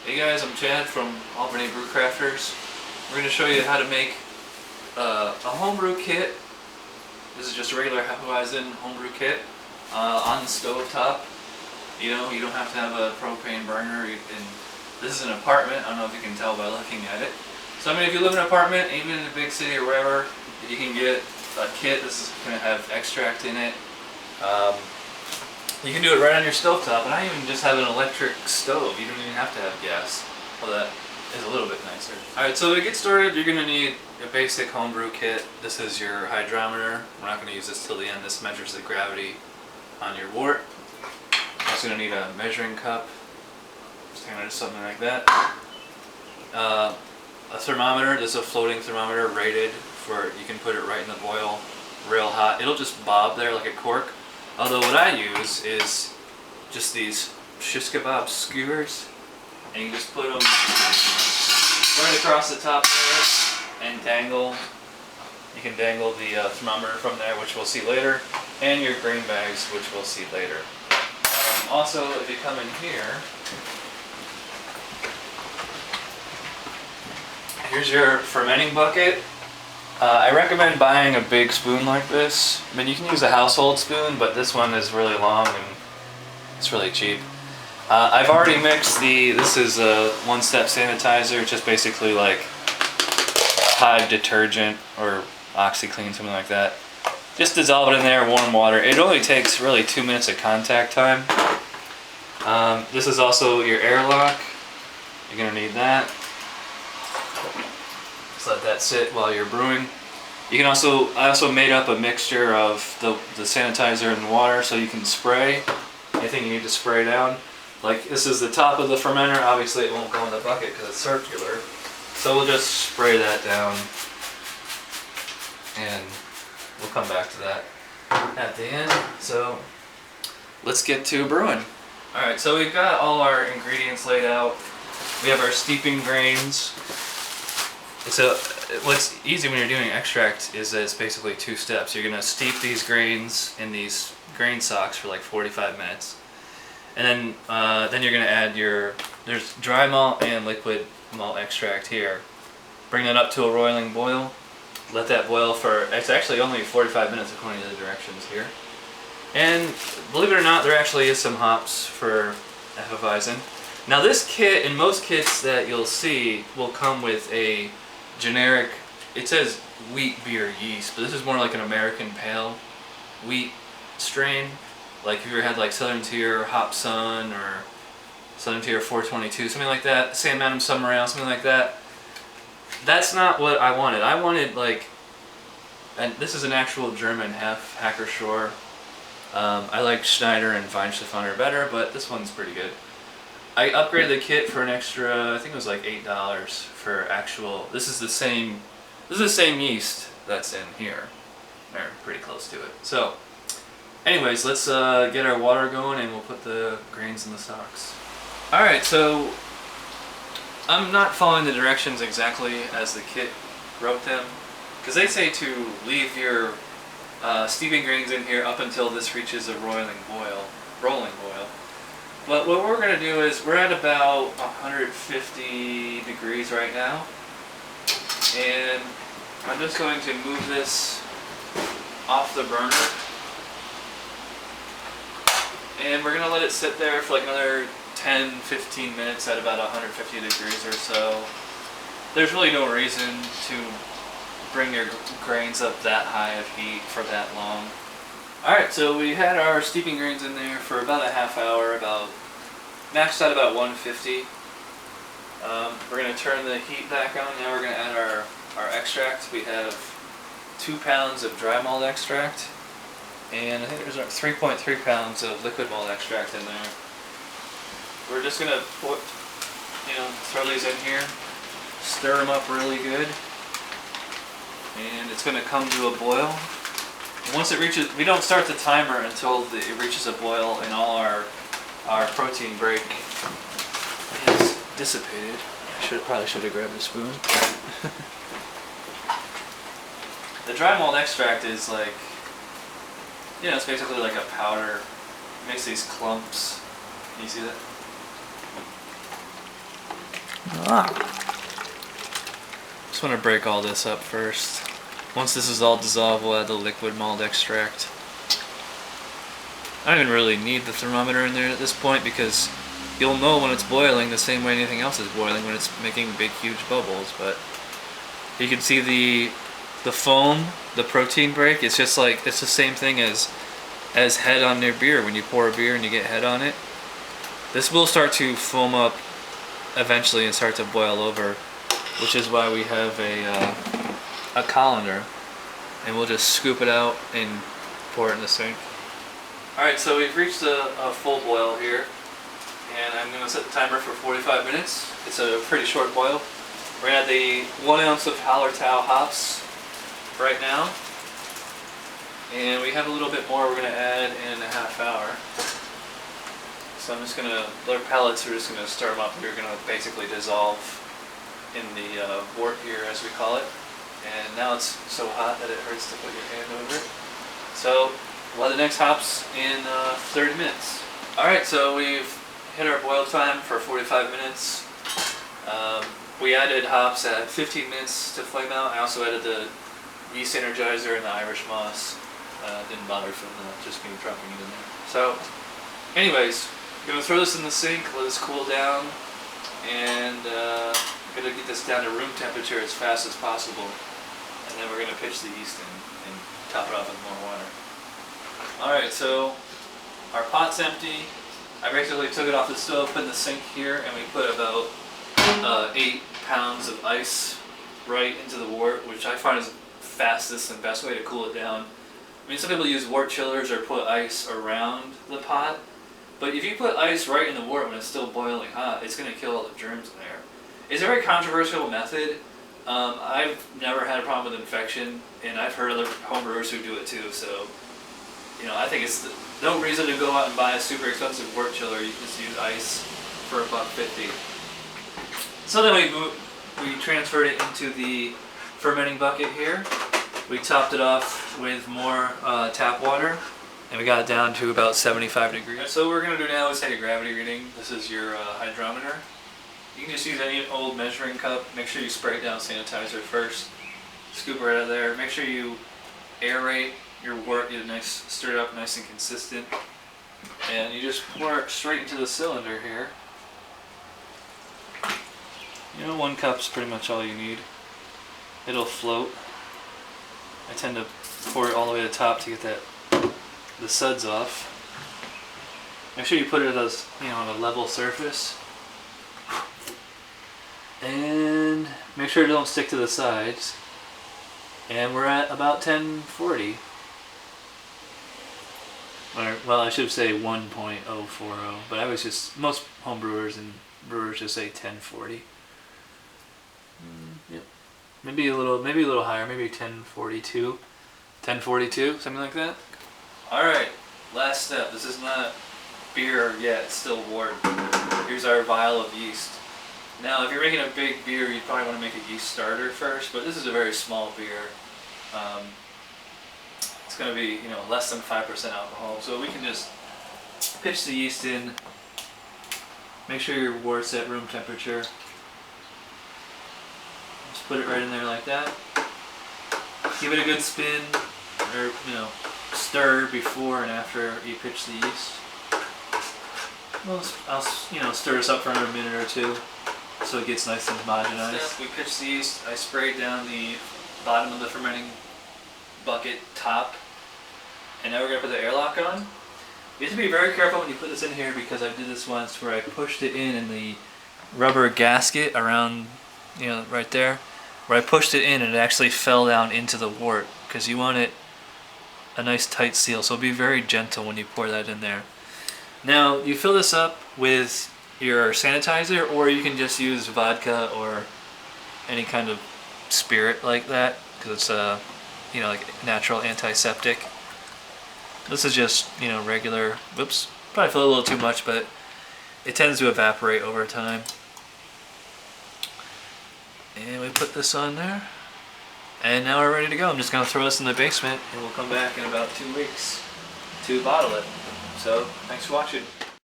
Hey guys, I'm Chad from AlbanyBrewCrafters. We're going to show you how to make a homebrew kit. This is just a regular hefeweizen homebrew kit on the stove top. You know, you don't have to have a propane burner. This is an apartment. I don't know if you can tell by looking at it. So I mean, if you live in an apartment, even in a big city or wherever, you can get a kit. This is going to have extract in it. You can do it right on your stovetop, and I even just have an electric stove. You don't even have to have gas. Well, that is a little bit nicer. Alright, so to get started, you're going to need a basic homebrew kit. This is your hydrometer. We're not going to use this till the end. This measures the gravity on your wort. You're also going to need a measuring cup, something like that. A thermometer. This is a floating thermometer rated for, you can put it right in the boil, real hot. It'll just bob there like a cork. Although what I use is just these shish kebab skewers, and you just put them right across the top there and dangle. You can dangle the thermometer from there, which we'll see later, and your grain bags, which we'll see later. Also, if you come in here, here's your fermenting bucket. I recommend buying a big spoon like this. I mean, you can use a household spoon, but this one is really long and it's really cheap. I've already mixed this is a one-step sanitizer. It's just basically like Tide detergent or OxyClean, something like that. Just dissolve it in there, warm water. It only takes really 2 minutes of contact time. This is also your airlock. You're gonna need that. Just let that sit while you're brewing. You can I also made up a mixture of the sanitizer and water, so you can spray anything you need to spray down. Like, this is the top of the fermenter. Obviously it won't go in the bucket because it's circular. So we'll just spray that down, and we'll come back to that at the end. So let's get to brewing. Alright, so we've got all our ingredients laid out. We have our steeping grains. What's easy when you're doing extract is that it's basically 2 steps. You're going to steep these grains in these grain socks for like 45 minutes. And then you're going to add there's dry malt and liquid malt extract here. Bring that up to a roiling boil. Let that boil for, it's actually only 45 minutes according to the directions here. And believe it or not, there actually is some hops for hefeweizen. Now this kit, and most kits that you'll see, will come with a generic, it says wheat beer yeast, but this is more like an American pale wheat strain. Like if you ever had like Southern Tier Hop Sun or Southern Tier 422, something like that, Sam Adams Summer Ale, something like that. That's not what I wanted. I wanted like, and this is an actual German hef, Hackershore. I like Schneider and Weihenstephaner better, but this one's pretty good. I upgraded the kit for an extra, I think it was like $8 for actual, this is the same yeast that's in here. They're pretty close to it. So, anyways, let's get our water going and we'll put the grains in the stocks. Alright, so I'm not following the directions exactly as the kit wrote them, because they say to leave your steeping grains in here up until this reaches a rolling boil. But what we're going to do is, we're at about 150 degrees right now, and I'm just going to move this off the burner, and we're going to let it sit there for like another 10-15 minutes at about 150 degrees or so. There's really no reason to bring your grains up that high of heat for that long. Alright, so we had our steeping grains in there for about a half hour, maxed out about 150. We're going to turn the heat back on. Now we're going to add our extract. We have 2 pounds of dry malt extract, and I think there's 3.3 pounds of liquid malt extract in there. We're just going to throw these in here, stir them up really good, and it's going to come to a boil. Once it reaches, we don't start the timer until it reaches a boil and all our protein break is dissipated. I probably should have grabbed a spoon. The dry malt extract is like, it's basically like a powder. It makes these clumps. Can you see that? Just want to break all this up first. Once this is all dissolved, we'll add the liquid malt extract. I don't even really need the thermometer in there at this point because you'll know when it's boiling the same way anything else is boiling when it's making big, huge bubbles. But you can see the foam, the protein break. It's just like it's the same thing as head on your beer. When you pour a beer and you get head on it, this will start to foam up eventually and start to boil over, which is why we have a colander, and we'll just scoop it out and pour it in the sink. Alright, so we've reached a full boil here, and I'm going to set the timer for 45 minutes. It's a pretty short boil. We're going to add the 1 ounce of Hallertau hops right now, and we have a little bit more we're going to add in a half hour. So I'm just going to, their pellets, we're just going to stir them up. We're going to basically dissolve in the wort here, as we call it. And now it's so hot that it hurts to put your hand over it. So we'll add the next hops in 30 minutes. Alright, so we've hit our boil time for 45 minutes. We added hops at 15 minutes to flame out. I also added the yeast energizer and the Irish moss. Didn't bother filling it up, just me dropping it in there. So anyways, I'm going to throw this in the sink, let this cool down, and I'm going to get this down to room temperature as fast as possible. And then we're going to pitch the yeast in and top it off with more water. Alright, so our pot's empty. I basically took it off the stove, put it in the sink here, and we put about 8 pounds of ice right into the wort, which I find is the fastest and best way to cool it down. I mean, some people use wort chillers or put ice around the pot, but if you put ice right in the wort when it's still boiling hot, it's going to kill all the germs in there. It's a very controversial method. I've never had a problem with infection, and I've heard other homebrewers who do it too, so you know, I think it's no reason to go out and buy a super expensive wort chiller. You just use ice for $1.50. So then we transferred it into the fermenting bucket here. We topped it off with more tap water, and we got it down to about 75 degrees. Right, so what we're going to do now is take a gravity reading. This is your hydrometer. You can just use any old measuring cup. Make sure you spray down sanitizer first. Scoop it out of there. Make sure you aerate your wort, get it nice, stir it up nice and consistent. And you just pour it straight into the cylinder here. You know, 1 cup's pretty much all you need. It'll float. I tend to pour it all the way to the top to get the suds off. Make sure you put it as, you know, on a level surface. And make sure it don't stick to the sides. And we're at about 1040. Or, well, I should say 1.040, but I was just, most homebrewers and brewers just say 1040. Yep. Maybe a little higher, maybe 1042, something like that. All right, last step. This is not beer yet; it's still wort. Here's our vial of yeast. Now, if you're making a big beer, you probably want to make a yeast starter first, but this is a very small beer. It's going to be, you know, less than 5% alcohol, so we can just pitch the yeast in. Make sure your wort's at room temperature. Just put it right in there like that. Give it a good spin, or, you know, stir before and after you pitch the yeast. I'll you know, stir this up for another minute or two so it gets nice and homogenized. We pitch the yeast. I sprayed down the bottom of the fermenting bucket top, and now we're going to put the airlock on. You have to be very careful when you put this in here, because I did this once where I pushed it in the rubber gasket around, you know, right there, where I pushed it in and it actually fell down into the wort, because you want it a nice tight seal, so be very gentle when you pour that in there. Now you fill this up with your sanitizer, or you can just use vodka or any kind of spirit like that, because it's you know, like natural antiseptic. This is just, you know, regular, whoops, probably filled a little too much, but it tends to evaporate over time. And we put this on there, and now we're ready to go. I'm just going to throw this in the basement, and we'll come back in about 2 weeks to bottle it. So, thanks for watching.